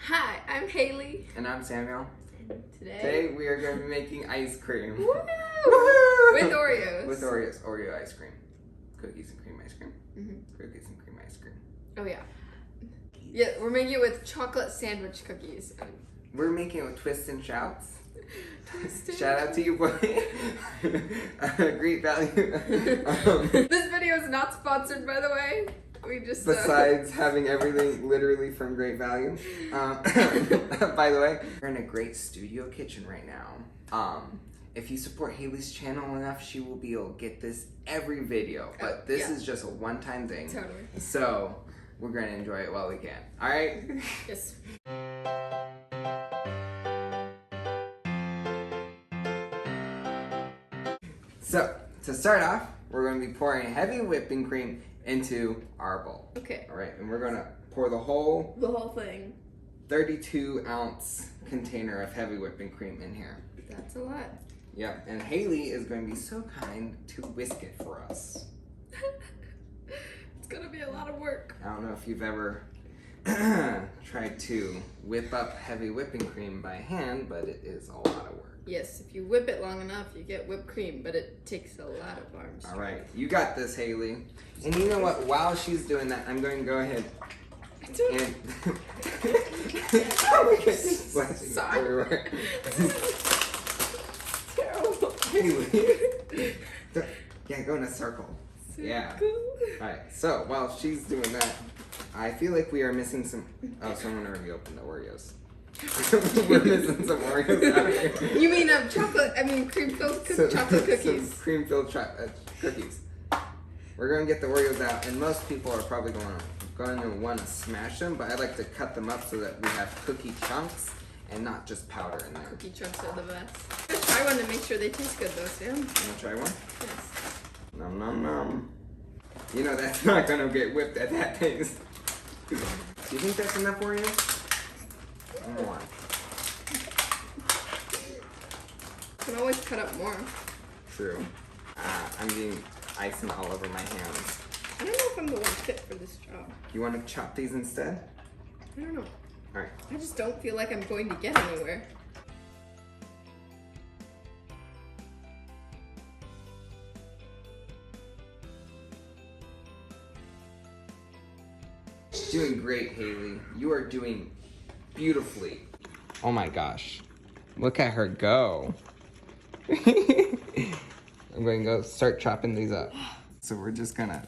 Hi, I'm Hailey. And I'm Samuel. And Today we are going to be making ice cream. Woo! Woo! With Oreos. With Oreos. Oreo ice cream. Cookies and cream ice cream. Mm-hmm. Cookies and cream ice cream. Oh yeah. Yeah, we're making it with chocolate sandwich cookies. We're making it with twists and shouts. Twisted. Shout out to you, boy. Great value. This video is not sponsored, by the way. We just Besides having everything literally from Great Value. By the way, we're in a great studio kitchen right now. If you support Hailey's channel enough, she will be able to get this every video. But this is just a one-time thing. Totally. So we're going to enjoy it while we can. All right? Yes. So, to start off, we're going to be pouring heavy whipping cream into our bowl. Okay. All right, and we're going to pour the whole thing. 32-ounce container of heavy whipping cream in here. That's a lot. Yep, and Hailey is going to be so kind to whisk it for us. It's going to be a lot of work. I don't know if you've ever tried to whip up heavy whipping cream by hand, but it is a lot of work. Yes, if you whip it long enough, you get whipped cream, but it takes a lot of arms. All right, you got this, Hailey. And you know what? While she's doing that, I'm going to go ahead and oh my goodness, splashing Sorry. everywhere. Terrible. Hailey, yeah, go in a circle. Yeah. Cool. All right. So while she's doing that, I feel like we are missing some. Oh, someone already opened the Oreos. We're missing some Oreos out here. You mean chocolate? I mean cream-filled chocolate cookies. Some cream-filled cookies. We're gonna get the Oreos out, and most people are probably going to want to smash them, but I like to cut them up so that we have cookie chunks and not just powder in there. Cookie chunks are the best. Let's try one to make sure they taste good, though, Sam. You wanna try one? Yes. Nom nom nom. You know that's not gonna get whipped at that pace. Do you think that's enough Oreos? More. You can always cut up more. True. I'm getting icing all over my hands. I don't know if I'm the one fit for this job. You want to chop these instead? I don't know. All right. I just don't feel like I'm going to get anywhere. Doing great, Hailey. You are doing beautifully. Oh my gosh. Look at her go. I'm going to go start chopping these up. So we're just going to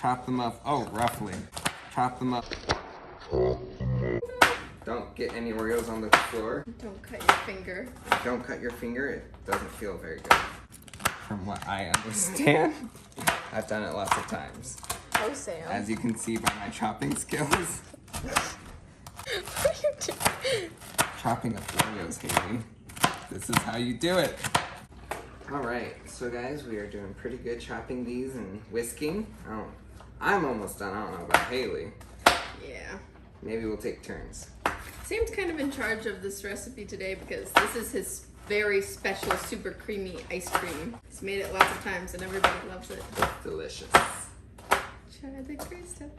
chop them up. Oh, roughly. Chop them up. Don't get any Oreos on the floor. Don't cut your finger. Don't cut your finger. It doesn't feel very good. From what I understand. I've done it lots of times. Oh, Sam. As you can see by my chopping skills. What are you doing? Chopping up Oreos, Hailey. This is how you do it. All right, so guys, we are doing pretty good chopping these and whisking. I'm almost done. I don't know about Hailey. Yeah. Maybe we'll take turns. Sam's kind of in charge of this recipe today because this is his very special, super creamy ice cream. He's made it lots of times and everybody loves it. It's delicious. Try the great stuff.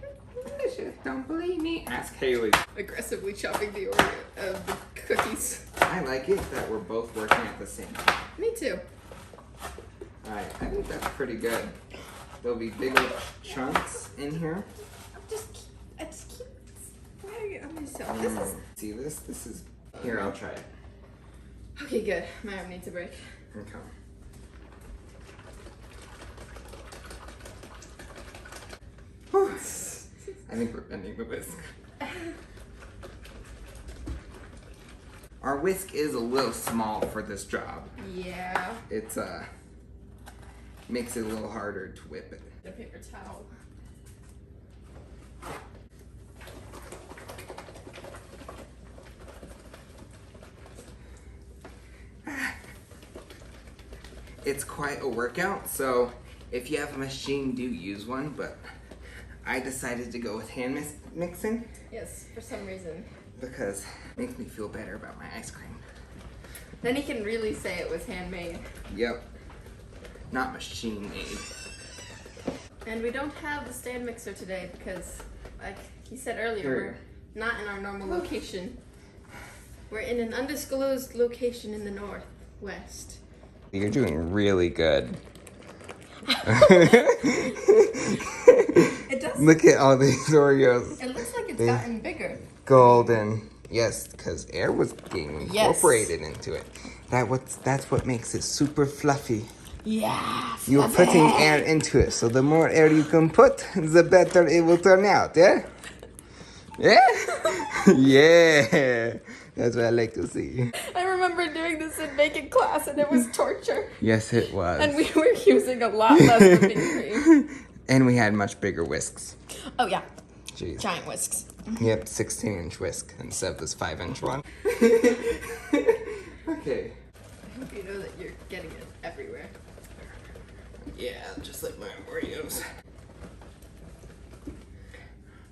Delicious. Don't believe me? Ask Hailey. Aggressively chopping the Oreo the cookies. I like it that we're both working at the same time. Me too. All right, I think that's pretty good. There'll be bigger chunks in here. I just keep spreading it on myself. This is See this? This is. Here, I'll try it. okay. Good. My arm needs a break. Okay. Whew. I think we're bending the whisk. Our whisk is a little small for this job. Yeah. It's makes it a little harder to whip it. The paper towel. It's quite a workout, so if you have a machine, do use one, but I decided to go with hand mixing. Yes, for some reason. Because it makes me feel better about my ice cream. Then he can really say it was handmade. Yep. Not machine made. And we don't have the stand mixer today because I he said earlier, Here. we're not in our normal location. We're in an undisclosed location in the northwest. You're doing really good. It does. Look at all these Oreos. It looks like it's gotten bigger. Golden. Yes, because air was being incorporated into it. That's what makes it super fluffy. Yeah. You're putting air into it, so the more air you can put, the better it will turn out, yeah? Yeah? Yeah. That's what I like to see. I remember doing this in baking class and it was torture. Yes, it was. And we were using a lot less whipping cream. And we had much bigger whisks. Oh yeah. Jeez. Giant whisks. Yep, 16-inch whisk instead of this 5-inch one. Okay. I hope you know that you're getting it everywhere. Yeah, just like my Oreos.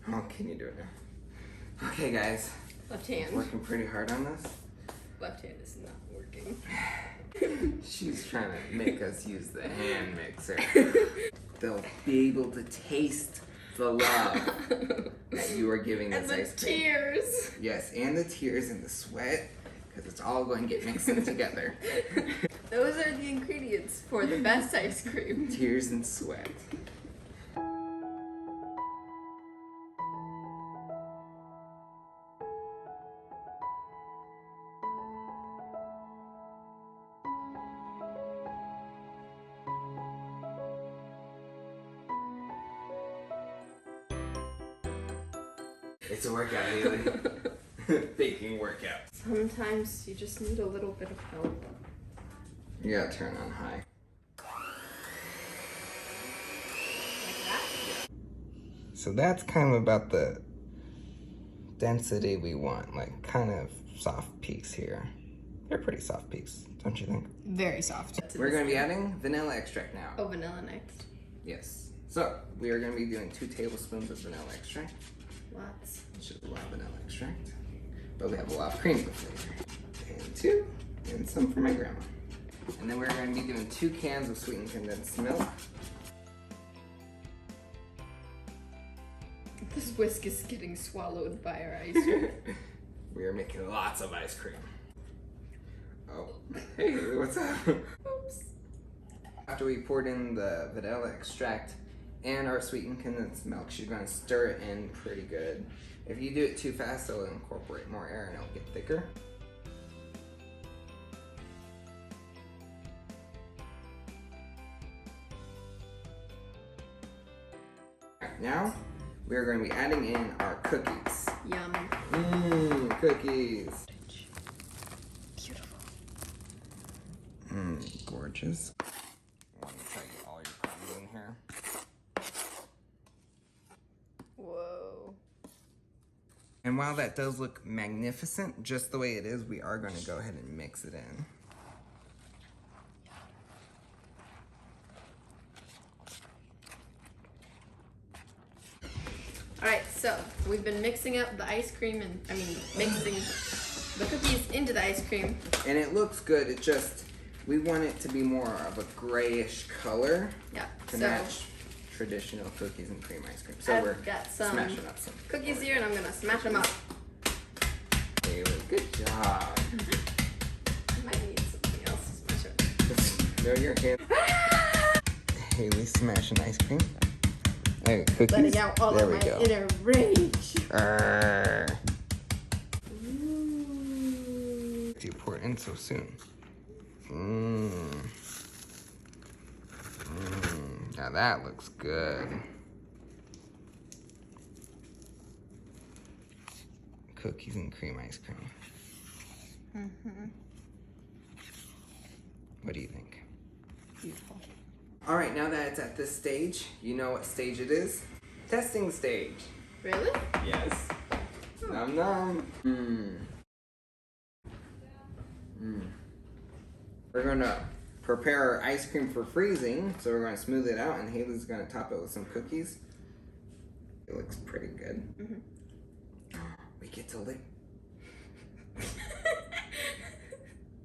Oh, can you do it now? Okay, guys. Left hand. Working pretty hard on this. Left hand is not working. She's trying to make us use the hand mixer. They'll be able to taste the love that you are giving this And the ice cream. tears. Yes, and the tears and the sweat, because it's all going to get mixed in together. Those are the ingredients for the best ice cream. Tears and sweat. It's a workout, Hailey. Baking workout. Sometimes you just need a little bit of help. You gotta turn on high. Like that? So that's kind of about the density we want, like kind of soft peaks here. They're pretty soft peaks, don't you think? Very soft. We're gonna be adding vanilla extract now. Oh, vanilla next. Yes. So we are gonna be doing 2 tablespoons of vanilla extract. Lots. Which is a lot of vanilla extract. But we have a lot of cream with flavor. And 2, and some for my grandma. And then we're gonna be doing 2 cans of sweetened condensed milk. This whisk is getting swallowed by our ice cream. We are making lots of ice cream. Oh, hey, what's up? Oops. After we poured in the vanilla extract and our sweetened condensed milk, she's gonna stir it in pretty good. If you do it too fast, it'll incorporate more air and it'll get thicker. Now, we are going to be adding in our cookies. Yum. Mmm, cookies. Beautiful. Mmm, gorgeous. I want to try to get all your crumbs in here. Whoa. And while that does look magnificent, just the way it is, we are going to go ahead and mix it in. Alright, so we've been mixing up the ice cream and, mixing the cookies into the ice cream. And it looks good, it just, we want it to be more of a grayish color Yeah, to so match traditional cookies and cream ice cream. So I've we're got some smashing up some cookies here and I'm gonna smash them up. Hailey, good job. I might need something else to smash it. Throw your hand. Haley smashing ice cream. Hey, cookies. Letting out all there of we my go. inner rage. Ooh. You pour it in so soon. Mmm. Mmm. Now that looks good. Cookies and cream ice cream. Mm-hmm. What do you think? Beautiful. All right, now that it's at this stage, you know what stage it is? Testing stage. Really? Yes. Nom nom. Mmm. Mmm. We're gonna prepare our ice cream for freezing, so we're gonna smooth it out, and Hailey's gonna top it with some cookies. It looks pretty good. Mm-hmm. We get to lick.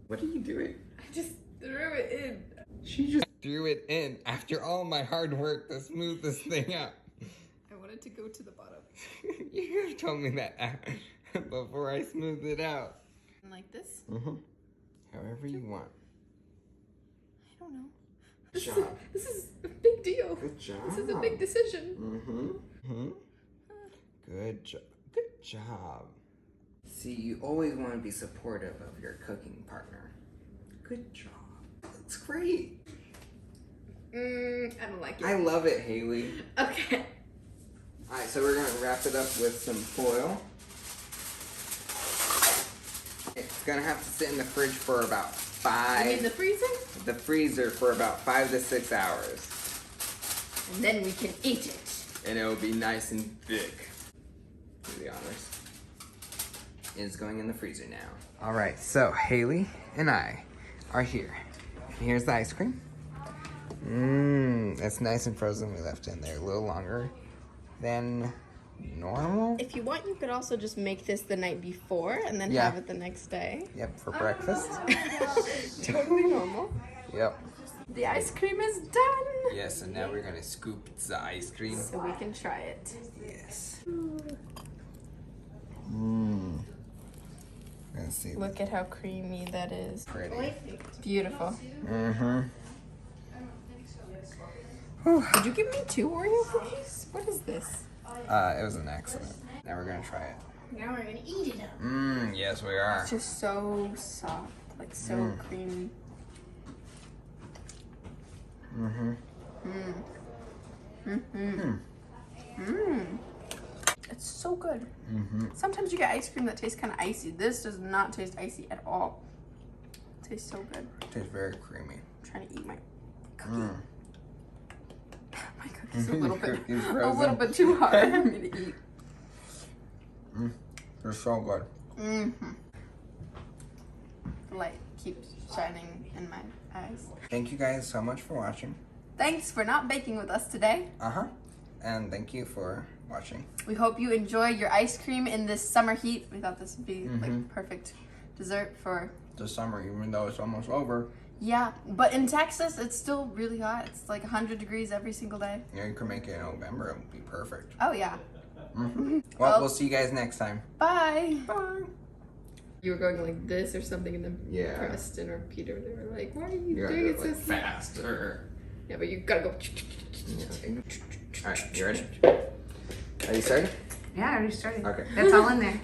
What are you doing? I just threw it in. She just threw it in after all my hard work to smooth this thing out. I wanted to go to the bottom. You have told me that before I smoothed it out. Like this? Mm-hmm. However you want. I don't know. Good job. This is a big deal. Good job. This is a big decision. Mm-hmm. Mm-hmm. Good job. Good job. See, you always want to be supportive of your cooking partner. Good job. That's great. I don't like it. I love it, Hailey. Okay. Alright, so we're gonna wrap it up with some foil. It's gonna have to sit in the fridge for about You mean the freezer? the freezer for about 5 to 6 hours. And then we can eat it. And it'll be nice and thick. To be honest. It's going in the freezer now. Alright, so Hailey and I are here. And here's the ice cream. It's nice and frozen. We left it in there a little longer than normal. If you want, you could also just make this the night before and then have it the next day. Yep, for breakfast. Totally normal. Yep. The ice cream is done. Yes, and now we're gonna scoop the ice cream. So we can try it. Yes. Let's see. Look at how creamy that is. Pretty. Beautiful. Mm-hmm. Did you give me 2 Oreo cookies? What is this? It was an accident. Now we're gonna try it. Now we're gonna eat it up. Yes we are. It's just so soft, like so creamy. It's so good. Sometimes you get ice cream that tastes kind of icy. This does not taste icy at all. It tastes so good. It tastes very creamy. I'm trying to eat my cookie. My cookie's a little bit, Cookie's a frozen. little bit too hard for me to eat. They're so good. The light keeps shining in my eyes. Thank you guys so much for watching. Thanks for not baking with us today. And thank you for watching. We hope you enjoy your ice cream in this summer heat. We thought this would be like perfect dessert for The summer, even though it's almost over. Yeah, but in Texas it's still really hot. It's like 100 degrees every single day. Yeah, you can make it in November. It would be perfect. Oh yeah. Well, we'll see you guys next time. Bye. Bye. You were going like this or something, and then Yeah. Preston or Peter, they were like, "Why are you You gotta doing do it it so like slow?" faster. Yeah, but you gotta go. Alright, you ready? Are you started? Yeah, I already started. Okay. That's all in there.